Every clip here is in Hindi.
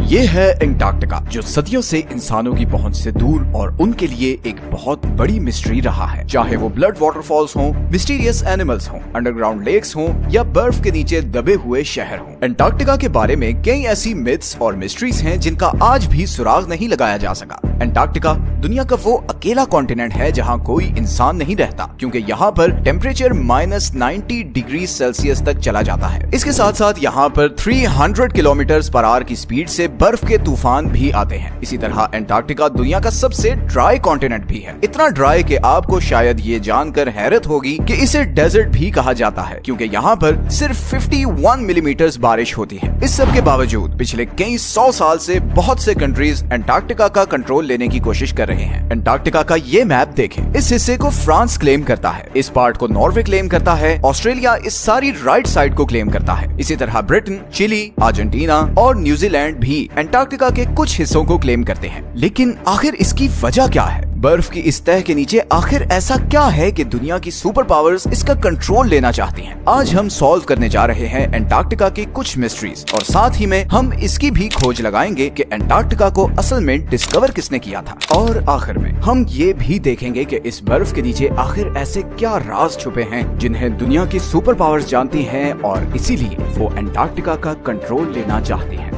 ये है एंटार्क्टिका, जो सदियों से इंसानों की पहुंच से दूर और उनके लिए एक बहुत बड़ी मिस्ट्री रहा है। चाहे वो ब्लड वाटरफॉल्स हों, मिस्टीरियस एनिमल्स हों, अंडरग्राउंड लेक्स हों या बर्फ के नीचे दबे हुए शहर हों, एंटार्क्टिका के बारे में कई ऐसी मिथ्स और मिस्ट्रीज हैं जिनका आज भी सुराग नहीं लगाया जा सका। एंटार्क्टिका दुनिया का वो अकेला कॉन्टिनेंट है जहाँ कोई इंसान नहीं रहता, क्योंकि यहाँ पर टेम्परेचर -90 डिग्री सेल्सियस तक चला जाता है। इसके साथ साथ यहाँ पर 300 किलोमीटर/आवर की स्पीड से बर्फ के तूफान भी आते हैं। इसी तरह एंटार्क्टिका दुनिया का सबसे ड्राई कॉन्टिनेंट भी है। इतना ड्राई कि आपको शायद ये जानकर हैरत होगी कि इसे डेजर्ट भी कहा जाता है, क्योंकि यहाँ पर सिर्फ 51 मिलीमीटर बारिश होती है। इस सब के बावजूद पिछले कई 100 साल से बहुत से कंट्रीज एंटार्क्टिका का कंट्रोल लेने की कोशिश कर रहे हैं। एंटार्क्टिका का ये मैप देखें। इस हिस्से को फ्रांस क्लेम करता है, इस पार्ट को नॉर्वे क्लेम करता है, ऑस्ट्रेलिया इस सारी राइट साइड को क्लेम करता है। इसी तरह ब्रिटेन, चिली, अर्जेंटीना और न्यूजीलैंड भी एंटार्क्टिका के कुछ हिस्सों को क्लेम करते हैं। लेकिन आखिर इसकी वजह क्या है? बर्फ की इस तह के नीचे आखिर ऐसा क्या है कि दुनिया की सुपर पावर्स इसका कंट्रोल लेना चाहती हैं? आज हम सॉल्व करने जा रहे हैं एंटार्क्टिका की कुछ मिस्ट्रीज, और साथ ही में हम इसकी भी खोज लगाएंगे कि एंटार्क्टिका को असल में डिस्कवर किसने किया था। और आखिर में हम ये भी देखेंगे कि इस बर्फ के नीचे आखिर ऐसे क्या राज छुपे हैं जिन्हें दुनिया की सुपर पावर्स जानती हैं और इसीलिए वो एंटार्क्टिका का कंट्रोल लेना चाहती हैं।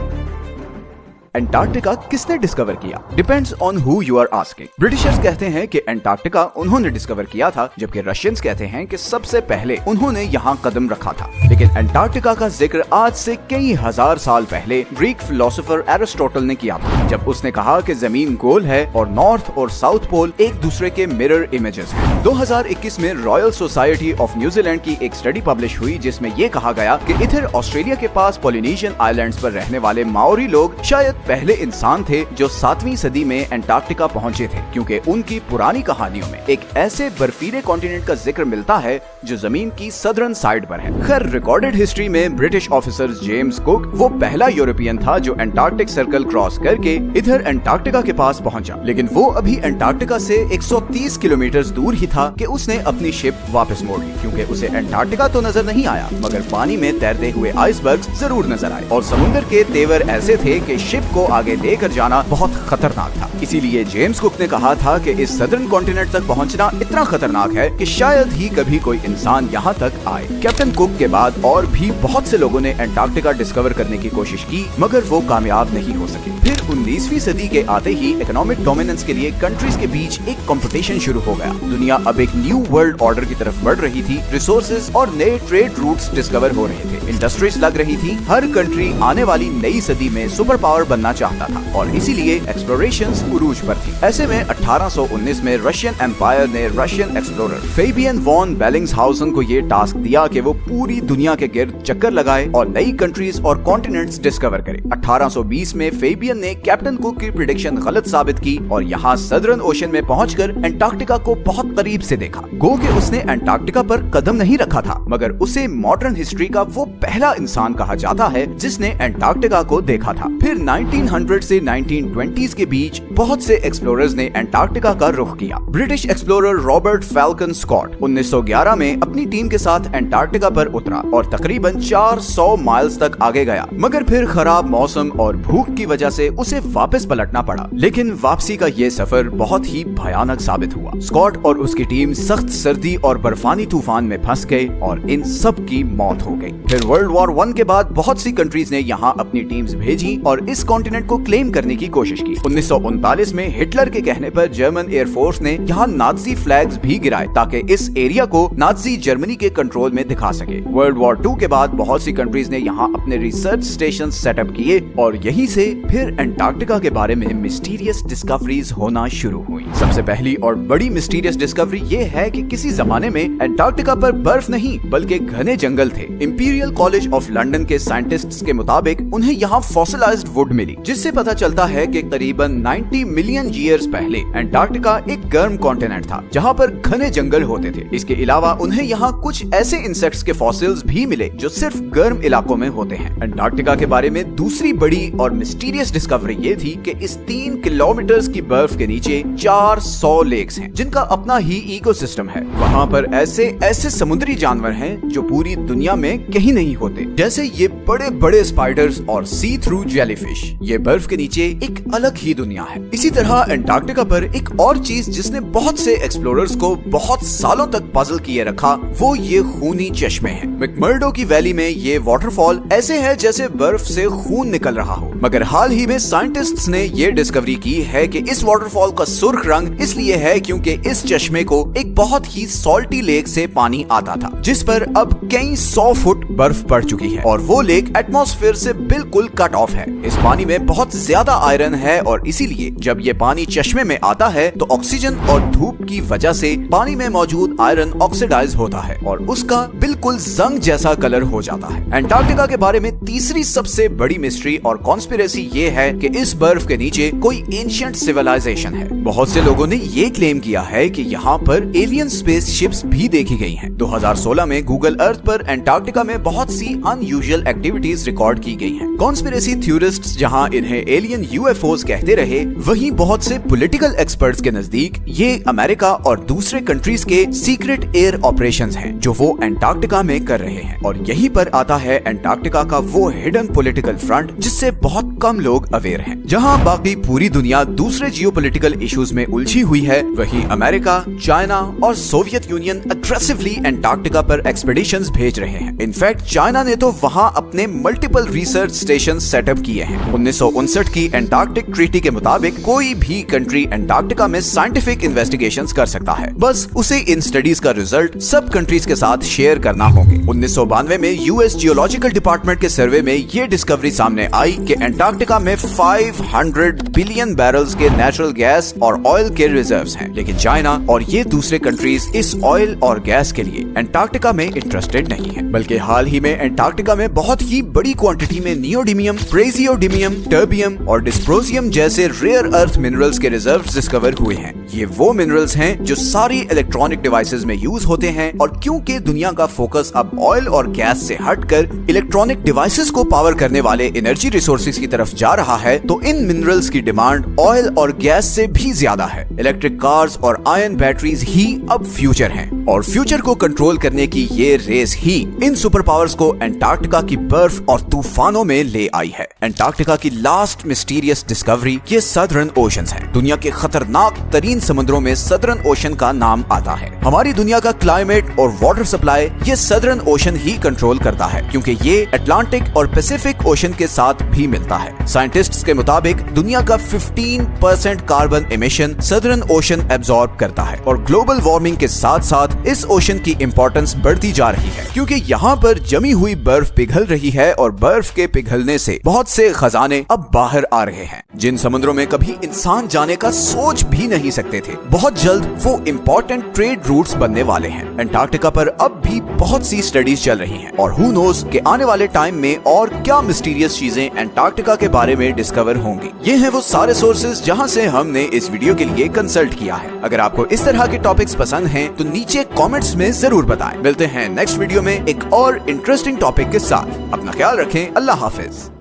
एंटार्क्टिका किसने डिस्कवर किया? Depends on who you are asking. Britishers कहते हैं कि एंटार्क्टिका उन्होंने डिस्कवर किया था, जबकि रशियंस कहते हैं कि सबसे पहले उन्होंने यहाँ कदम रखा था। लेकिन एंटार्क्टिका का जिक्र आज से कई हजार साल पहले ग्रीक फिलोसोफर एरिस्टोटल ने किया था, जब उसने कहा कि जमीन गोल है और नॉर्थ और साउथ पोल एक दूसरे के मिरर इमेजेस हैं। 2021 में रॉयल सोसाइटी ऑफ न्यूजीलैंड की एक स्टडी पब्लिश हुई, जिसमें ये कहा गया कि इधर ऑस्ट्रेलिया के पास पॉलिनेशियन आइलैंड्स पर रहने वाले माओरी लोग शायद पहले इंसान थे जो 7वीं सदी में एंटार्क्टिका पहुंचे थे, क्योंकि उनकी पुरानी कहानियों में एक ऐसे बर्फीले कॉन्टिनेंट का जिक्र मिलता है जो जमीन की सदर्न साइड पर है। खैर, रिकॉर्डेड हिस्ट्री में ब्रिटिश ऑफिसर जेम्स कुक वो पहला यूरोपियन था जो एंटार्क्टिक सर्कल क्रॉस करके इधर एंटार्क्टिका के पास पहुंचा। लेकिन वो अभी एंटार्क्टिका से 130 किलोमीटर दूर ही था कि उसने अपनी शिप वापस मोड़ ली, क्योंकि उसे एंटार्क्टिका तो नजर नहीं आया, मगर पानी में तैरते हुए आइसबर्ग्स जरूर नजर आए, और समुद्र के तेवर ऐसे थे कि शिप को आगे लेकर जाना बहुत खतरनाक था। इसीलिए जेम्स कुक ने कहा था कि इस सदर्न कॉन्टिनेंट तक पहुंचना इतना खतरनाक है कि शायद ही कभी कोई इंसान यहाँ तक आए। कैप्टन कुक के बाद और भी बहुत से लोगों ने एंटार्क्टिका डिस्कवर करने की कोशिश की, मगर वो कामयाब नहीं हो सके। फिर 19वीं सदी के आते ही इकोनॉमिक डोमिनेंस के लिए कंट्रीज के बीच एक कंपटीशन शुरू हो गया। दुनिया अब एक न्यू वर्ल्ड ऑर्डर की तरफ बढ़ रही थी। रिसोर्सेज और नए ट्रेड रूट्स डिस्कवर हो रहे थे, इंडस्ट्रीज लग रही थी। हर कंट्री आने वाली नई सदी में सुपर पावर बनना चाहता था, और इसीलिए एक्सप्लोरेशंस उरूज पर थी। ऐसे में 1819 में रशियन एम्पायर ने रशियन एक्सप्लोरर फेबियन वॉन बेलिंग्सहाउसन को ये टास्क दिया कि वो पूरी दुनिया के गिर्द चक्कर लगाए और नई कंट्रीज और कॉन्टिनेंट्स डिस्कवर करे। 1820 में फेबियन ने कैप्टन कुक की प्रेडिक्शन गलत साबित की और यहाँ सदर्न ओशन में पहुंचकर एंटार्क्टिका को बहुत करीब से देखा। गो के उसने एंटार्क्टिका पर कदम नहीं रखा था, मगर उसे मॉडर्न हिस्ट्री का वो पहला इंसान कहा जाता है जिसने एंटार्क्टिका को देखा था। फिर 1900 से 1920s के बीच बहुत से एक्सप्लोरर्स ने एंटार्क्टिका का रुख किया। British explorer Robert Falcon Scott 1911 में अपनी टीम के साथ एंटार्क्टिका पर उतरा और तकरीबन 400 माइल्स तक आगे गया, मगर फिर खराब मौसम और भूख की वजह से उसे वापस पलटना पड़ा। लेकिन वापसी का ये सफर बहुत ही भयानक साबित हुआ। स्कॉट और उसकी टीम सख्त सर्दी और बर्फानी तूफान में फंस गए और इन सब की मौत हो गई। फिर वर्ल्ड वॉर 1 के बाद बहुत सी कंट्रीज ने यहाँ अपनी टीम्स भेजी और इस कॉन्टिनेंट को क्लेम करने की कोशिश की। 1939 में हिटलर के कहने पर जर्मन एयरफोर्स ने यहाँ नाजी फ्लैग्स भी गिराए ताकि इस एरिया को नाजी जर्मनी के कंट्रोल में दिखा सके। वर्ल्ड वॉर 2 के बाद बहुत सी कंट्रीज ने यहाँ अपने रिसर्च स्टेशन सेटअप किए और यहीं से फिर एंटार्क्टिका के बारे में मिस्टीरियस डिस्कवरीज होना शुरू हुई। सबसे पहली और बड़ी मिस्टीरियस डिस्कवरी ये है कि किसी जमाने में एंटार्क्टिका पर बर्फ नहीं बल्कि घने जंगल थे। इंपीरियल कॉलेज ऑफ लंदन के साइंटिस्ट्स के मुताबिक उन्हें यहाँ फॉसिलाइज्ड वुड मिली, जिससे पता चलता है कि करीबन 90 मिलियन ईयर्स पहले एंटार्क्टिका एक गर्म कॉन्टिनेंट था जहाँ पर घने जंगल होते थे। इसके अलावा उन्हें यहाँ कुछ ऐसे इंसेक्ट्स के फॉसिल्स भी मिले जो सिर्फ गर्म इलाकों में होते हैं। एंटार्क्टिका के बारे में दूसरी बड़ी और मिस्टीरियस डिस्कवरी ये थी कि इस 3 किलोमीटर की बर्फ के नीचे 400 लेक्स हैं जिनका अपना ही इकोसिस्टम है। वहाँ पर ऐसे समुद्री जानवर हैं जो पूरी दुनिया में कहीं नहीं होते, जैसे ये बड़े बड़े स्पाइडर्स और सी थ्रू जेलीफिश। ये बर्फ के नीचे एक अलग ही दुनिया है। इसी तरह एंटार्क्टिका पर एक और चीज जिसने बहुत से एक्सप्लोरर्स को बहुत सालों तक पजल किए रखा, वो ये खूनी चश्मे हैं। मैकमर्डो की वैली में ये वाटरफॉल ऐसे है जैसे बर्फ से खून निकल रहा हो। मगर हाल ही में साइंटिस्ट्स ने ये डिस्कवरी की है कि इस वाटरफॉल का सुर्ख रंग इसलिए है क्योंकि इस चश्मे को एक बहुत ही सॉल्टी लेक से पानी आता था, जिस पर अब कई 100 फुट बर्फ पड़ चुकी है और वो लेक एटमॉस्फेयर से बिल्कुल कट ऑफ है। इस पानी में बहुत ज्यादा आयरन है और इसीलिए जब ये पानी चश्मे में आता है तो ऑक्सीजन और धूप की वजह से पानी में मौजूद आयरन ऑक्सीडाइज होता है और उसका बिल्कुल जंग जैसा कलर हो जाता है। एंटार्क्टिका के बारे में तीसरी सबसे बड़ी मिस्ट्री और कॉन्स्पिरेसी ये है कि इस बर्फ के नीचे कोई एंशिएंट सिविलाइजेशन है। बहुत से लोगों ने ये क्लेम किया है कि यहाँ पर एलियन स्पेस शिप्स भी देखी गई हैं। 2016 में गूगल अर्थ पर एंटार्क्टिका में बहुत सी अनयूजुअल एक्टिविटीज रिकॉर्ड की गई हैं। कॉन्स्पिरेसी थ्योरिस्ट्स जहाँ इन्हें एलियन यूएफओज कहते रहे, वहीं बहुत से पॉलिटिकल एक्सपर्ट्स के नजदीक ये अमेरिका और दूसरे कंट्रीज के सीक्रेट एयर ऑपरेशंस हैं जो वो एंटार्क्टिका में कर रहे हैं। और यहीं पर आता है एंटार्क्टिका का वो हिडन पॉलिटिकल फ्रंट जिससे बहुत कम लोग अवेयर हैं। जहां बाकी पूरी दुनिया दूसरे जियोपॉलिटिकल इश्यूज में उलझी हुई है, वहीं अमेरिका, चाइना और सोवियत यूनियन अग्रेसिवली एंटार्क्टिका पर एक्सपेडिशंस भेज रहे हैं। इनफैक्ट चाइना ने तो वहां अपने मल्टीपल रिसर्च स्टेशन सेटअप किए हैं। 1959 की एंटार्क्टिक ट्रीटी के मुताबिक कोई भी कंट्री एंटार्क्टिका में साइंटिफिक इन्वेस्टिगेशंस कर सकता है, बस उसे इन स्टडीज का रिजल्ट सब कंट्रीज के साथ शेयर करना होंगे। 1992 में यूएस जियोलॉजिकल डिपार्टमेंट के सर्वे में ये डिस्कवरी सामने आई कि एंटार्क्टिका में 500 बिलियन बैरल्स के नेचुरल गैस और ऑयल के रिजर्व्स हैं, लेकिन चाइना और ये दूसरे कंट्रीज इस ऑयल और गैस के लिए एंटार्क्टिका में इंटरेस्टेड नहीं है। बल्कि हाल ही में एंटार्क्टिका में बहुत ही बड़ी क्वांटिटी में नियोडिमियम, प्रेजियोडिमियम, टर्बियम और डिस्प्रोजियम जैसे रेयर अर्थ मिनरल्स के रिजर्व्स डिस्कवर हुए हैं। ये वो मिनरल्स हैं जो सारी इलेक्ट्रॉनिक डिवाइसेस में यूज होते हैं और क्योंकि दुनिया का फोकस अब ऑयल और गैस से हटकर इलेक्ट्रॉनिक डिवाइसेस को पावर करने वाले एनर्जी रिसोर्सेज की तरफ जा रहा है, तो इन मिनरल्स की डिमांड ऑयल और गैस से भी ज्यादा है। इलेक्ट्रिक कार्स और आयन बैटरीज ही अब फ्यूचर हैं और फ्यूचर को कंट्रोल करने की ये रेस ही इन सुपर पावर्स को एंटार्क्टिका की बर्फ और तूफानों में ले आई है। एंटार्क्टिका की लास्ट मिस्टीरियस डिस्कवरी ये सदर्न ओशंस है। दुनिया के खतरनाक तरीन समुद्रों में सदर्न ओशन का नाम आता है। हमारी दुनिया का क्लाइमेट और वाटर सप्लाई ये सदर्न ओशन ही कंट्रोल करता है, क्योंकि ये अटलांटिक और पैसिफिक ओशन के साथ भी मिलता है। साइंटिस्ट्स के मुताबिक दुनिया का 15% carbon emission southern ocean absorb करता है और ग्लोबल वार्मिंग के साथ साथ इस ओशन की इंपॉर्टेंस बढ़ती जा रही है, क्योंकि यहाँ पर जमी हुई बर्फ पिघल रही है और बर्फ के पिघलने से बहुत से खजाने अब बाहर आ रहे हैं जिन समुद्रों में कभी इंसान जाने का सोच भी नहीं सकते थे। बहुत जल्द वो इम्पोर्टेंट ट्रेड रूट्स बनने वाले हैं। एंटार्क्टिका पर अब भी बहुत सी स्टडीज चल रही हैं और हु नोस कि आने वाले टाइम में और क्या मिस्टीरियस चीजें एंटार्क्टिका के बारे में डिस्कवर होंगी। ये हैं वो सारे सोर्सेज जहां से हमने इस वीडियो के लिए कंसल्ट किया है। अगर आपको इस तरह के टॉपिक्स पसंद हैं तो नीचे कमेंट्स में जरूर बताएं। मिलते हैं नेक्स्ट वीडियो में एक और इंटरेस्टिंग टॉपिक के साथ। अपना ख्याल रखें। अल्लाह हाफिज।